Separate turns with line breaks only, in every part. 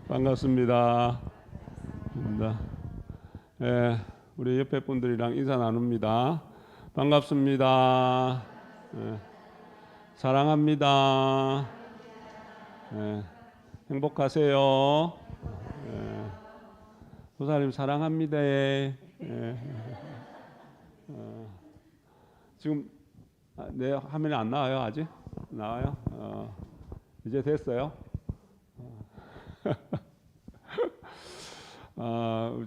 반갑습니다. 예, 우리 옆에 분들이랑 인사 나눕니다. 반갑습니다. 예, 사랑합니다. 예, 행복하세요. 예, 도사님 사랑합니다. 예, 지금 내 화면에 안 나와요 아직? 나와요? 이제 됐어요?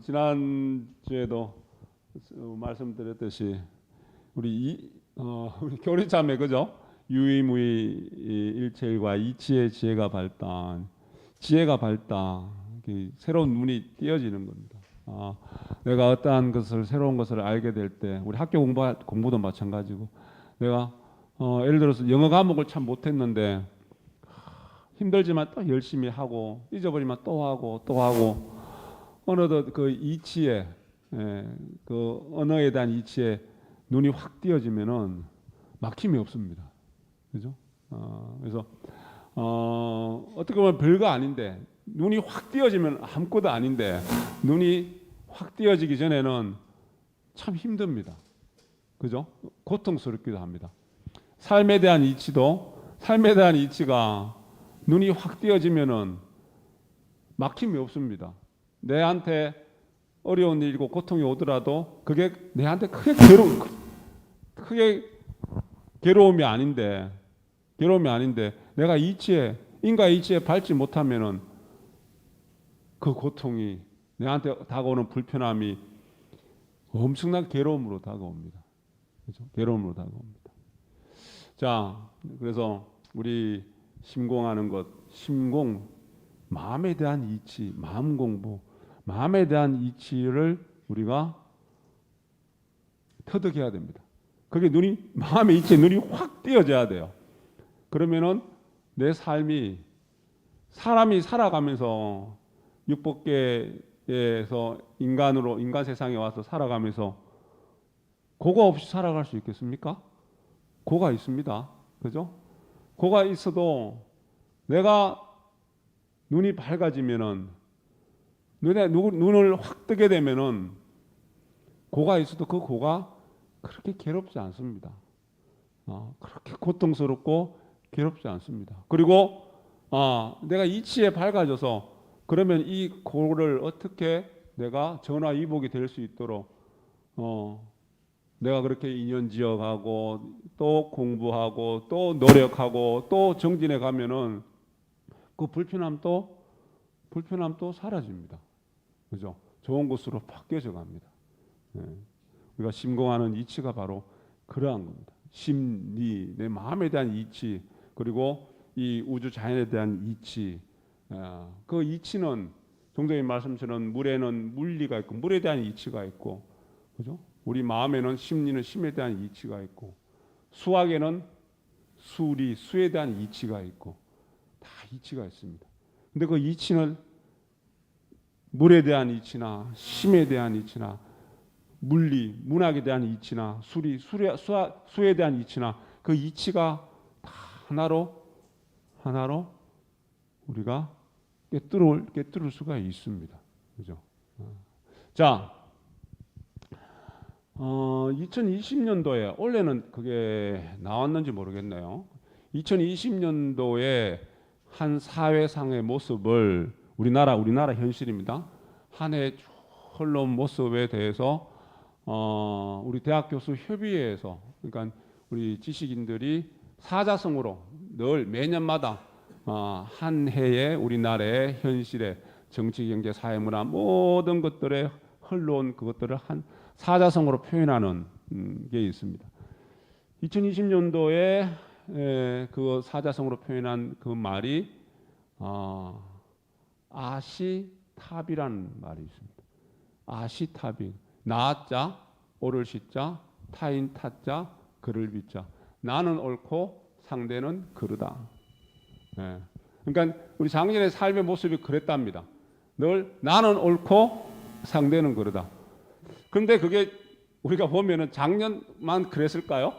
지난 주에도 말씀드렸듯이 우리 교리자매 그죠? 유의무의 일체일과 이치의 지혜가 발단, 새로운 눈이 띄어지는 겁니다. 내가 어떠한 것을 새로운 것을 알게 될 때, 우리 학교 공부도 마찬가지고, 내가 예를 들어서 영어 과목을 참 못했는데 힘들지만 또 열심히 하고 잊어버리면 또 하고 어느덧 그 이치에 그 언어에 대한 이치에 눈이 확 띄어지면은 막힘이 없습니다. 그죠? 그래서 어떻게 보면 별거 아닌데 눈이 확 띄어지면 아무것도 아닌데 눈이 확 띄어지기 전에는 참 힘듭니다. 그죠? 고통스럽기도 합니다. 삶에 대한 이치가 눈이 확 띄어지면은 막힘이 없습니다. 내한테 어려운 일이고 고통이 오더라도 그게 내한테 크게 괴로움이 아닌데 내가 인과 이치에 밟지 못하면은 그 고통이 내한테 다가오는 불편함이 엄청난 괴로움으로 다가옵니다. 그렇죠? 괴로움으로 다가옵니다. 자, 그래서 우리 심공하는 것, 마음에 대한 이치, 마음 공부, 마음에 대한 이치를 우리가 터득해야 됩니다. 그게 마음의 이치에 눈이 확 띄어져야 돼요. 그러면은 내 삶이 사람이 살아가면서 육법계에서 인간 세상에 와서 살아가면서 고가 없이 살아갈 수 있겠습니까? 고가 있습니다. 그죠? 고가 있어도 내가 눈이 밝아지면은 눈을 확 뜨게 되면은 고가 있어도 그 고가 그렇게 괴롭지 않습니다. 그렇게 고통스럽고 괴롭지 않습니다. 그리고 내가 이치에 밝아져서 그러면 이 고를 어떻게 내가 전화위복이 될 수 있도록 내가 그렇게 인연 지어가고 또 공부하고 또 노력하고 또 정진해 가면은 그 불편함도 사라집니다. 그죠? 좋은 곳으로 바뀌어져 갑니다. 우리가 심공하는 이치가 바로 그러한 겁니다. 심리, 내 마음에 대한 이치, 그리고 이 우주 자연에 대한 이치. 그 이치는 종종의 말씀처럼 물에는 물리가 있고 물에 대한 이치가 있고, 그죠? 우리 마음에는 심리는 심에 대한 이치가 있고, 수학에는 수에 대한 이치가 있고, 다 이치가 있습니다. 근데 그 이치는 물에 대한 이치나 심에 대한 이치나 문학에 대한 이치나 수에 대한 이치나 그 이치가 다 하나로 우리가 꿰뚫을 수가 있습니다. 그죠? 자, 2020년도에 올해는 그게 나왔는지 모르겠네요. 2020년도에 한 사회상의 모습을 우리나라 현실입니다. 한 해 흘러온 모습에 대해서 우리 대학 교수 협의회에서, 그러니까 우리 지식인들이 사자성어로 늘 매년마다 한 해의 우리나라의 현실의 정치, 경제, 사회, 문화 모든 것들에 흘러온 그것들을 한 사자성어로 표현하는 게 있습니다. 2020년도에 그 사자성어로 표현한 그 말이 아시탑이라는 말이 있습니다. 아시탑이 나자, 오를 시자, 타인 타자, 그를 비자. 나는 옳고 상대는 그르다. 그러니까 우리 작년의 삶의 모습이 그랬답니다. 늘 나는 옳고 상대는 그르다. 그런데 그게 우리가 보면은 작년만 그랬을까요?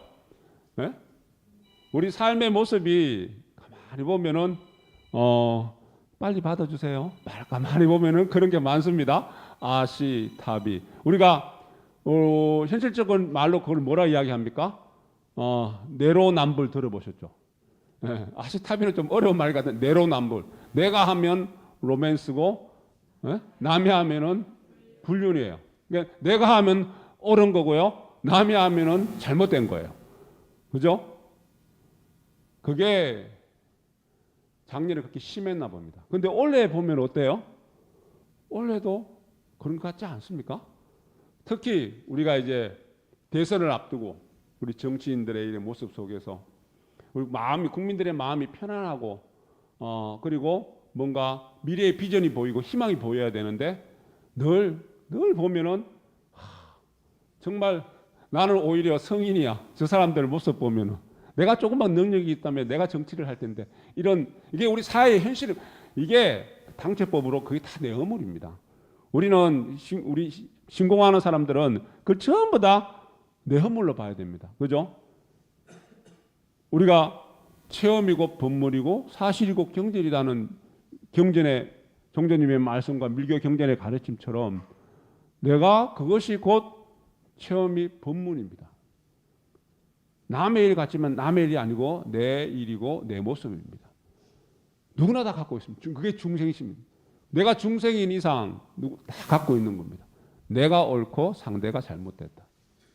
우리 삶의 모습이 가만히 보면은 빨리 받아주세요. 가만히 보면은 그런 게 많습니다. 아시타비. 우리가 현실적인 말로 그걸 뭐라 이야기합니까? 내로남불 들어보셨죠? 예, 아시타비는 좀 어려운 말 같은 내로남불. 내가 하면 로맨스고, 예? 남이 하면은 불륜이에요. 그러니까 내가 하면 옳은 거고요. 남이 하면은 잘못된 거예요. 그죠? 그게 작년에 그렇게 심했나 봅니다. 근데 올해 보면 어때요? 올해도 그런 것 같지 않습니까? 특히 우리가 이제 대선을 앞두고 우리 정치인들의 이런 모습 속에서 우리 마음이 국민들의 마음이 편안하고 그리고 뭔가 미래의 비전이 보이고 희망이 보여야 되는데 늘 보면은 정말 나는 오히려 성인이야. 저 사람들 모습 보면은 내가 조금만 능력이 있다면 내가 정치를 할 텐데 이게 우리 사회의 현실 이게 당체법으로 그게 다 내 허물입니다. 우리 신공하는 사람들은 그걸 전부 다 내 허물로 봐야 됩니다. 그죠? 우리가 체험이고 법물이고 사실이고 경전이라는 경전의 종전님의 말씀과 밀교 경전의 가르침처럼 내가 그것이 곧 체험이 법문입니다. 남의 일 같지만 남의 일이 아니고 내 일이고 내 모습입니다. 누구나 다 갖고 있습니다. 그게 중생심입니다. 내가 중생인 이상 다 갖고 있는 겁니다. 내가 옳고 상대가 잘못됐다.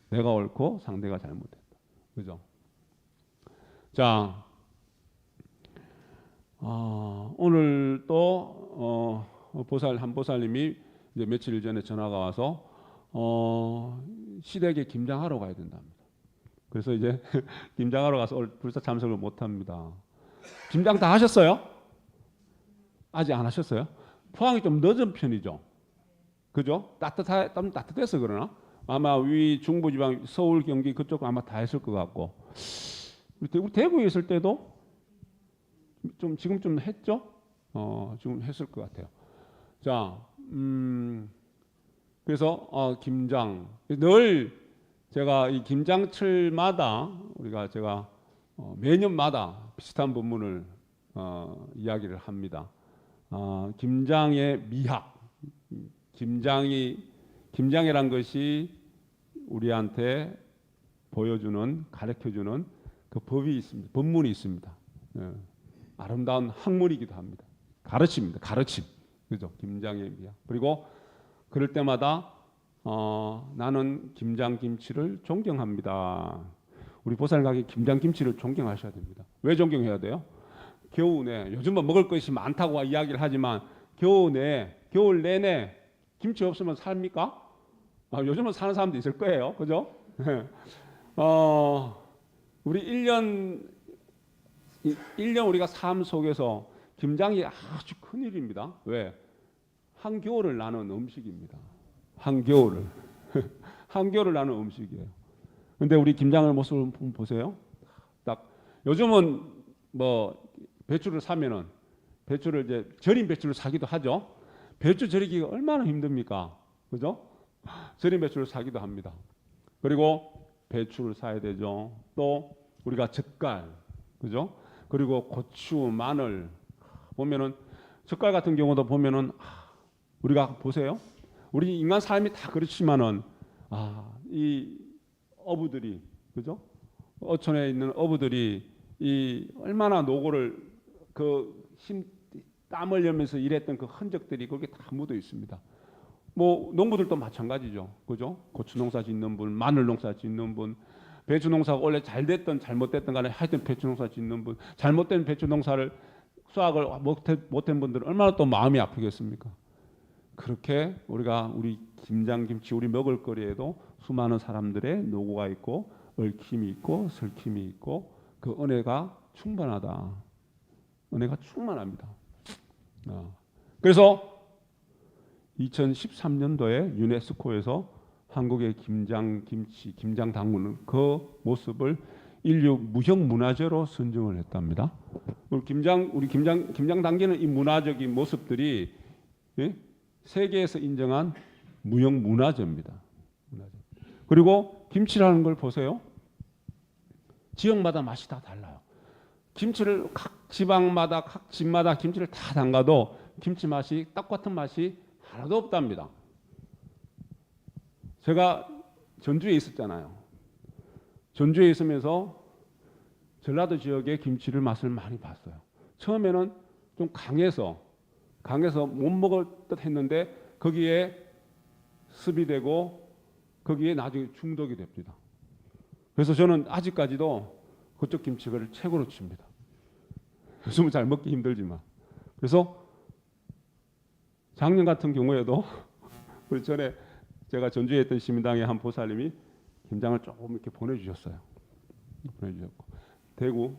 내가 옳고 상대가 잘못됐다. 그죠? 자, 오늘 또 한 보살님이 이제 며칠 전에 전화가 와서 시댁에 김장하러 가야 된답니다. 그래서 이제 김장하러 가서 오늘 불사 참석을 못 합니다. 김장 다 하셨어요? 아직 안 하셨어요? 포항이 좀 늦은 편이죠. 그죠? 좀 따뜻해서 그러나? 아마 위 중부지방 서울 경기 그쪽 아마 다 했을 것 같고 우리 대구에 있을 때도 좀 지금 좀 했죠? 지금 했을 것 같아요. 자, 그래서 김장 늘 제가 이 김장철마다 제가 매년마다 비슷한 본문을 이야기를 합니다. 김장의 미학, 김장이란 것이 우리한테 보여주는 가르쳐주는 그 법이 있습니다. 법문이 있습니다. 아름다운 학문이기도 합니다. 가르침입니다. 가르침, 그죠? 김장의 미학. 그리고 그럴 때마다 나는 김장김치를 존경합니다. 우리 보살각이 김장김치를 존경하셔야 됩니다. 왜 존경해야 돼요? 겨우내 요즘은 먹을 것이 많다고 이야기를 하지만 겨울 내내 김치 없으면 삽니까? 요즘은 사는 사람도 있을 거예요. 그죠? 우리 1년 우리가 삶 속에서 김장이 아주 큰일입니다. 왜? 한겨울을 나눈 음식입니다. 한겨울을 나눈 음식이에요. 근데 우리 김장의 모습을 보세요. 딱 요즘은 뭐 배추를 사면은 배추를 이제 절인 배추를 사기도 하죠. 배추 절이기가 얼마나 힘듭니까? 그죠? 절인 배추를 사기도 합니다. 그리고 배추를 사야 되죠. 또 우리가 젓갈, 그죠? 그리고 고추, 마늘 보면은 젓갈 같은 경우도 보면은 우리가 보세요. 우리 인간 삶이 다 그렇지만은 이 어부들이 그죠? 어촌에 있는 어부들이 이 얼마나 노고를 땀 흘리면서 일했던 그 흔적들이 거기에 다 묻어 있습니다. 뭐 농부들도 마찬가지죠. 그죠? 고추 농사 짓는 분, 마늘 농사 짓는 분, 배추 농사가 원래 잘 됐든 잘못됐든 간에 하여튼 배추 농사 짓는 분, 잘못된 배추 농사를 수확을 못한 분들은 얼마나 또 마음이 아프겠습니까? 그렇게 우리 김장김치 우리 먹을거리에도 수많은 사람들의 노고가 있고 얽힘이 있고 설킴이 있고 그 은혜가 충만하다. 은혜가 충만합니다. 그래서 2013년도에 유네스코에서 한국의 김장김치, 김장당무는 그 모습을 인류 무형문화재로 선정을 했답니다. 우리 김장당기는 이 문화적인 모습들이 세계에서 인정한 무형문화재입니다. 그리고 김치라는 걸 보세요. 지역마다 맛이 다 달라요. 김치를 각 지방마다 각 집마다 김치를 다 담가도 김치 맛이 똑같은 맛이 하나도 없답니다. 제가 전주에 있었잖아요. 전주에 있으면서 전라도 지역의 김치를 맛을 많이 봤어요. 처음에는 좀 강해서 못 먹을 듯 했는데 거기에 습이 되고 거기에 나중에 중독이 됩니다. 그래서 저는 아직까지도 그쪽 김치를 최고로 칩니다. 요즘은 잘 먹기 힘들지만. 그래서 작년 같은 경우에도 우리 전에 제가 전주에 있던 시민당의 한 보살님이 김장을 조금 이렇게 보내주셨어요. 보내주셨고 대구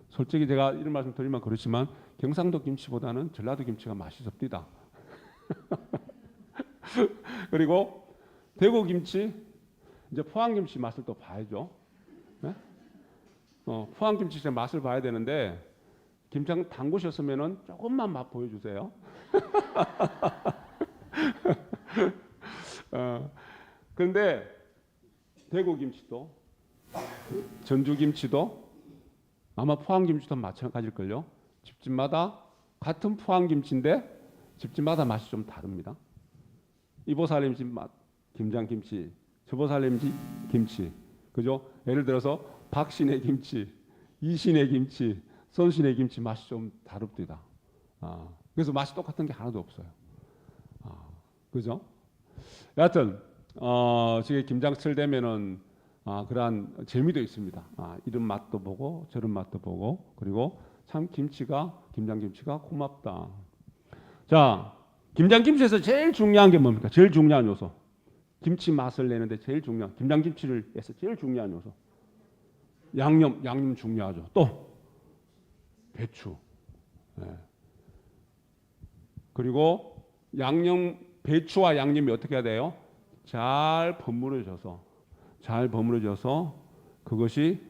솔직히 제가 이런 말씀 드리면 그렇지만 경상도 김치보다는 전라도 김치가 맛있습니다. 그리고 대구 김치 이제 포항 김치 맛을 또 봐야죠. 네? 포항 김치 맛을 봐야 되는데 김장 담그셨으면은 조금만 맛 보여주세요. 그런데 대구 김치도 전주 김치도 아마 포항 김치도 마찬가지일걸요. 집집마다 같은 포항 김치인데 집집마다 맛이 좀 다릅니다. 이보살님 집 맛 김장 김치, 저보살님 집 김치, 그죠? 예를 들어서 박신의 김치, 이신의 김치, 선신의 김치 맛이 좀 다릅니다. 그래서 맛이 똑같은 게 하나도 없어요. 그죠? 여하튼 지금 김장철 되면은 그러한 재미도 있습니다. 이런 맛도 보고 저런 맛도 보고 그리고 참 김장김치가 고맙다. 자, 김장김치에서 제일 중요한 게 뭡니까? 제일 중요한 요소. 김치 맛을 내는데 제일 중요한 김장김치를 해서 제일 중요한 요소. 양념 중요하죠. 또 배추. 네. 그리고 배추와 양념이 어떻게 해야 돼요? 잘 버무려져서 그것이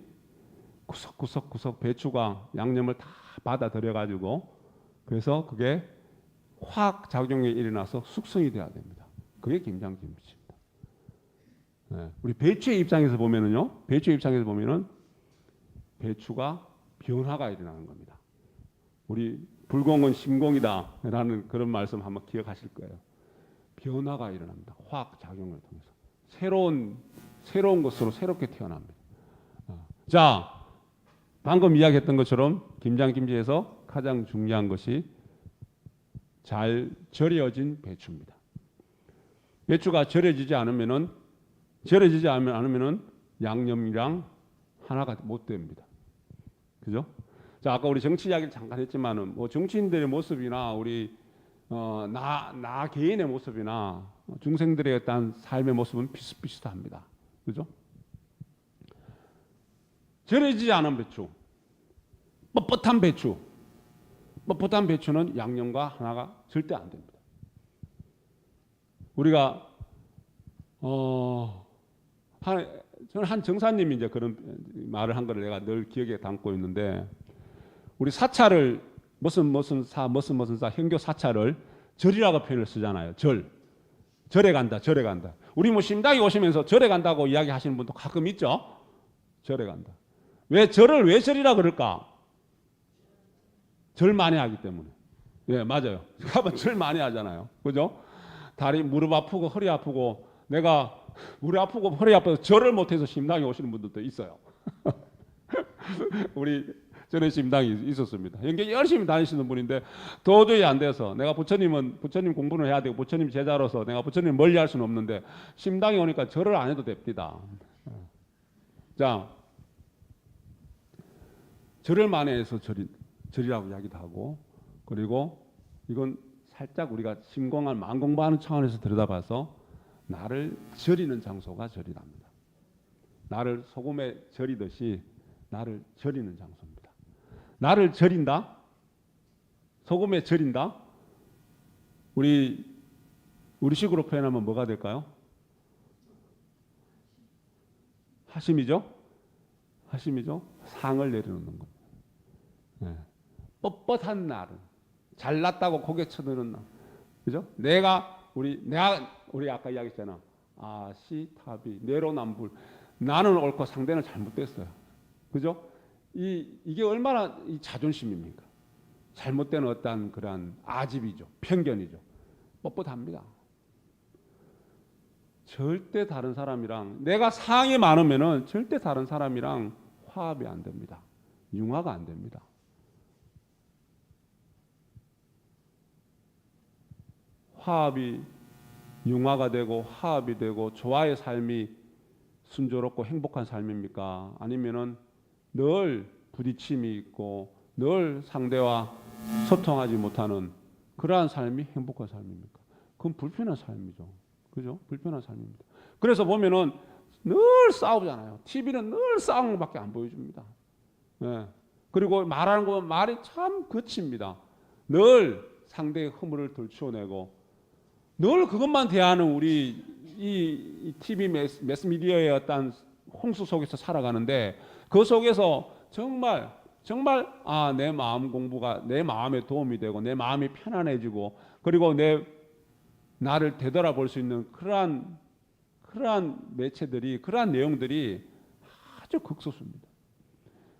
구석구석 배추가 양념을 다 받아들여 가지고 그래서 그게 화학 작용이 일어나서 숙성이 돼야 됩니다. 그게 김장김치입니다. 네. 우리 배추의 입장에서 보면은 배추가 변화가 일어나는 겁니다. 우리 불공은 심공이다라는 그런 말씀 한번 기억하실 거예요. 변화가 일어납니다. 화학 작용을 통해서 새로운 것으로 새롭게 태어납니다. 자, 방금 이야기했던 것처럼 김장김치에서 가장 중요한 것이 잘 절여진 배추입니다. 배추가 절여지지 않으면은 양념이랑 하나가 못 됩니다. 그죠? 자, 아까 우리 정치 이야기를 잠깐 했지만은 뭐 정치인들의 모습이나 우리 나 개인의 모습이나 중생들의 어떤 삶의 모습은 비슷비슷합니다. 그죠? 절여지지 않은 배추, 뻣뻣한 배추는 양념과 하나가 절대 안 됩니다. 우리가 저는 한 정사님이 이제 그런 말을 한 거를 내가 늘 기억에 담고 있는데 우리 사찰을 무슨 사 현교 사찰을 절이라고 표현을 쓰잖아요. 절에 간다. 우리 뭐 심당에 오시면서 절에 간다고 이야기하시는 분도 가끔 있죠. 절에 간다. 왜 절이라 그럴까? 절 많이 하기 때문에. 예, 맞아요. 가면 절 많이 하잖아요. 그죠? 다리 무릎 아프고 허리 아프고 내가 무릎 아프고 허리 아파서 절을 못해서 심당에 오시는 분들도 있어요. 우리 전에 심당이 있었습니다. 연계 열심히 다니시는 분인데 도저히 안 돼서 내가 부처님 공부는 해야 되고 부처님 제자로서 내가 부처님 멀리 할 수는 없는데 심당에 오니까 절을 안 해도 됩니다. 자, 절을 많이 해서 절이라고 이야기도 하고 그리고 이건 살짝 우리가 심공한 만공부하는 차원에서 들여다봐서 나를 절이는 장소가 절이랍니다. 나를 소금에 절이듯이 나를 절이는 장소입니다. 나를 절인다? 소금에 절인다? 우리 식으로 표현하면 뭐가 될까요? 하심이죠? 상을 내려놓는 겁니다. 네. 뻣뻣한 나를 잘났다고 고개 쳐드는 나, 그죠? 우리 아까 이야기했잖아. 아시타비 내로남불 나는 옳고 상대는 잘못됐어요. 그죠? 이게 얼마나 이 자존심입니까? 잘못된 어떤 그러한 아집이죠. 편견이죠. 뻣뻣합니다. 절대 다른 사람이랑 내가 상이 많으면은 절대 다른 사람이랑 화합이 안 됩니다. 융화가 안 됩니다. 화합이 융화가 되고 화합이 되고 조화의 삶이 순조롭고 행복한 삶입니까? 아니면은 늘 부딪힘이 있고 늘 상대와 소통하지 못하는 그러한 삶이 행복한 삶입니까? 그건 불편한 삶이죠. 그죠? 불편한 삶입니다. 그래서 보면은 늘 싸우잖아요. TV는 늘 싸우는 것밖에 안 보여줍니다. 네. 그리고 말하는 거 말이 참 거칩니다. 늘 상대의 허물을 들추어내고 늘 그것만 대하는 우리 이 TV 매스미디어의 어떤 홍수 속에서 살아가는데 그 속에서 정말 내 마음 공부가 내 마음에 도움이 되고 내 마음이 편안해지고 그리고 나를 되돌아볼 수 있는 그러한 매체들이 그러한 내용들이 아주 극소수입니다.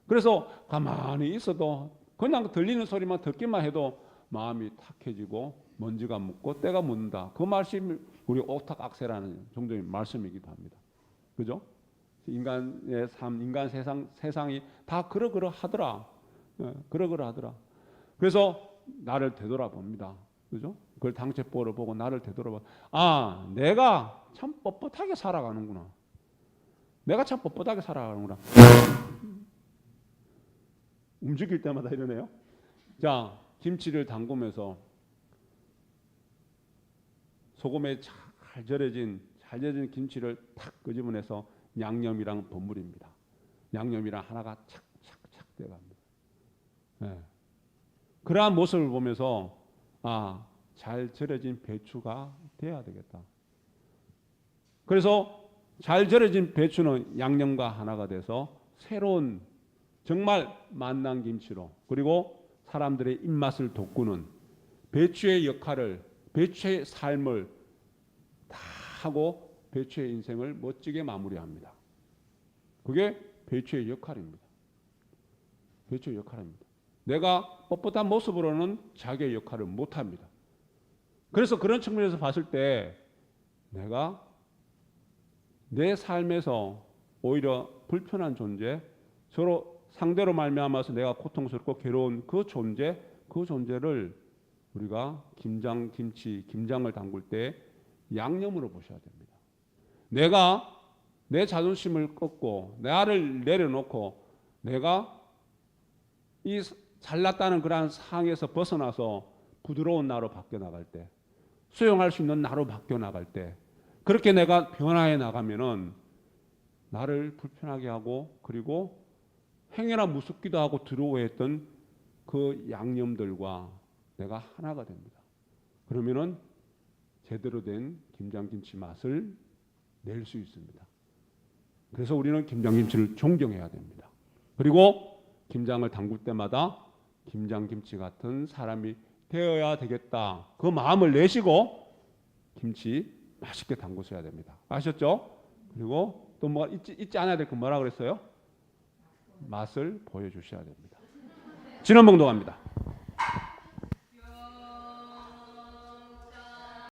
그래서 가만히 있어도 그냥 들리는 소리만 듣기만 해도 마음이 탁해지고 먼지가 묻고 때가 묻는다. 그 말씀이 우리 오탁악세라는 정도의 말씀이기도 합니다. 그죠? 인간의 삶, 인간 세상이 다 그러하더라. 그러하더라. 그래서 나를 되돌아봅니다. 그죠? 그걸 당체보를 보고 나를 되돌아봐. 아, 내가 참 뻣뻣하게 살아가는구나. 내가 참 뻣뻣하게 살아가는구나. 움직일 때마다 이러네요. 자, 김치를 담그면서 소금에 잘 절여진 김치를 탁 끄집어내서 양념이랑 버무립니다. 양념이랑 하나가 착착착 돼갑니다. 네. 그러한 모습을 보면서 잘 절여진 배추가 돼야 되겠다. 그래서 잘 절여진 배추는 양념과 하나가 돼서 새로운 정말 맛난 김치로 그리고 사람들의 입맛을 돋구는 배추의 역할을 배추의 삶을 다 하고 배추의 인생을 멋지게 마무리합니다. 그게 배추의 역할입니다. 배추의 역할입니다. 내가 뻣뻣한 모습으로는 자기의 역할을 못합니다. 그래서 그런 측면에서 봤을 때 내가 내 삶에서 오히려 불편한 존재, 서로 상대로 말미암아서 내가 고통스럽고 괴로운 그 존재를 우리가 김장을 담글 때 양념으로 보셔야 됩니다. 내가 내 자존심을 꺾고 나를 내려놓고 내가 이 잘났다는 그러한 상에서 벗어나서 부드러운 나로 바뀌어 나갈 때, 수용할 수 있는 나로 바뀌어 나갈 때, 그렇게 내가 변화해 나가면은 나를 불편하게 하고 그리고 행여나 무섭기도 하고 두려워했던 그 양념들과 내가 하나가 됩니다. 그러면은 제대로 된 김장김치 맛을 낼 수 있습니다. 그래서 우리는 김장김치를 존경해야 됩니다. 그리고 김장을 담글 때마다 김장김치 같은 사람이 되어야 되겠다. 그 마음을 내시고 김치 맛있게 담그셔야 됩니다. 아셨죠? 그리고 또 뭐가 잊지 않아야 될 거 뭐라 그랬어요? 맛을 보여주셔야 됩니다. 진원봉도 갑니다.